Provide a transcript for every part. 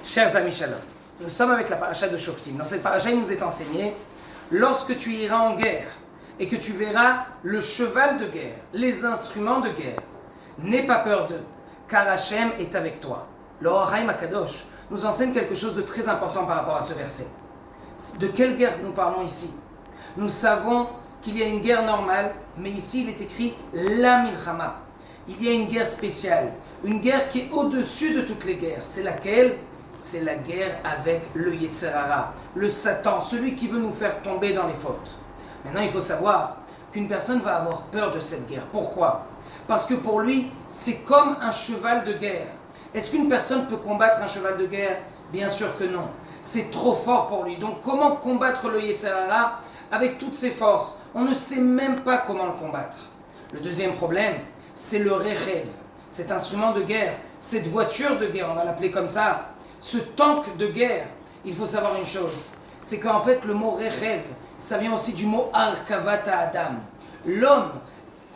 Chers amis Shalom, nous sommes avec la paracha de Shoftim. Dans cette paracha, il nous est enseigné, lorsque tu iras en guerre et que tu verras le cheval de guerre, les instruments de guerre, n'aie pas peur d'eux, car Hachem est avec toi. Le Or HaChaim HaKadosh nous enseigne quelque chose de très important par rapport à ce verset. De quelle guerre nous parlons ici? Nous savons qu'il y a une guerre normale, mais ici il est écrit la Milchama. Il y a une guerre spéciale, une guerre qui est au-dessus de toutes les guerres. C'est laquelle? C'est la guerre avec le Yetzer Hara, le Satan, celui qui veut nous faire tomber dans les fautes. Maintenant, il faut savoir qu'une personne va avoir peur de cette guerre. Pourquoi? Parce que pour lui, c'est comme un cheval de guerre. Est-ce qu'une personne peut combattre un cheval de guerre? Bien sûr que non. C'est trop fort pour lui. Donc, comment combattre le Yetzer Hara avec toutes ses forces? On ne sait même pas comment le combattre. Le deuxième problème, c'est le Rechev, cet instrument de guerre, cette voiture de guerre, on va l'appeler comme ça. Ce tank de guerre, il faut savoir une chose, c'est qu'en fait le mot Rechev, ça vient aussi du mot Arkavata Adam. L'homme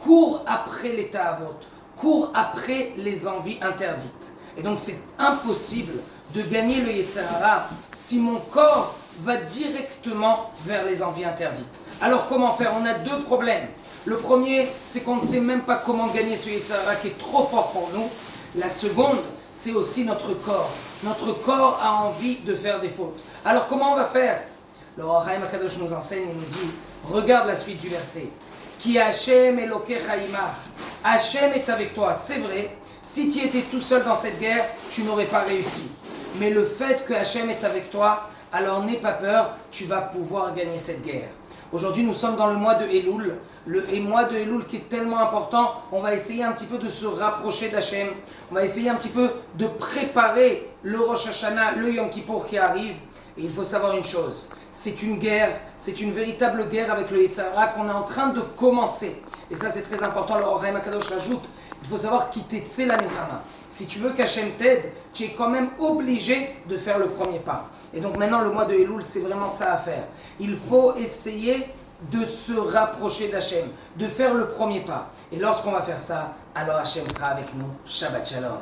court après les ta'avot, court après les envies interdites. Et donc c'est impossible de gagner le Yetzer Hara si mon corps va directement vers les envies interdites. Alors comment faire? On a deux problèmes. Le premier, c'est qu'on ne sait même pas comment gagner ce Yetzer Hara qui est trop fort pour nous. La seconde, c'est aussi notre corps. Notre corps a envie de faire des fautes. Alors comment on va faire? Le Or HaChaim HaKadosh nous enseigne et nous dit, regarde la suite du verset. Ki Hashem Elokecha imach. Hashem est avec toi. C'est vrai, si tu étais tout seul dans cette guerre, tu n'aurais pas réussi. Mais le fait que Hashem est avec toi, alors n'aie pas peur, tu vas pouvoir gagner cette guerre. Aujourd'hui, nous sommes dans le mois de Elul, le mois de Elul qui est tellement important. On va essayer un petit peu de se rapprocher d'Hachem. On va essayer un petit peu de préparer le Rosh Hashanah, le Yom Kippour qui arrive. Et il faut savoir une chose, c'est une guerre, c'est une véritable guerre avec le Yetzer Hara qu'on est en train de commencer. Et ça, c'est très important. Le Or HaChaim HaKadosh rajoute, il faut savoir qui t'est la Milchama. Si tu veux qu'Hachem t'aide, tu es quand même obligé de faire le premier pas. Et donc maintenant, le mois de Elul, c'est vraiment ça à faire. Il faut essayer de se rapprocher d'Hachem, de faire le premier pas. Et lorsqu'on va faire ça, alors Hachem sera avec nous. Shabbat Shalom.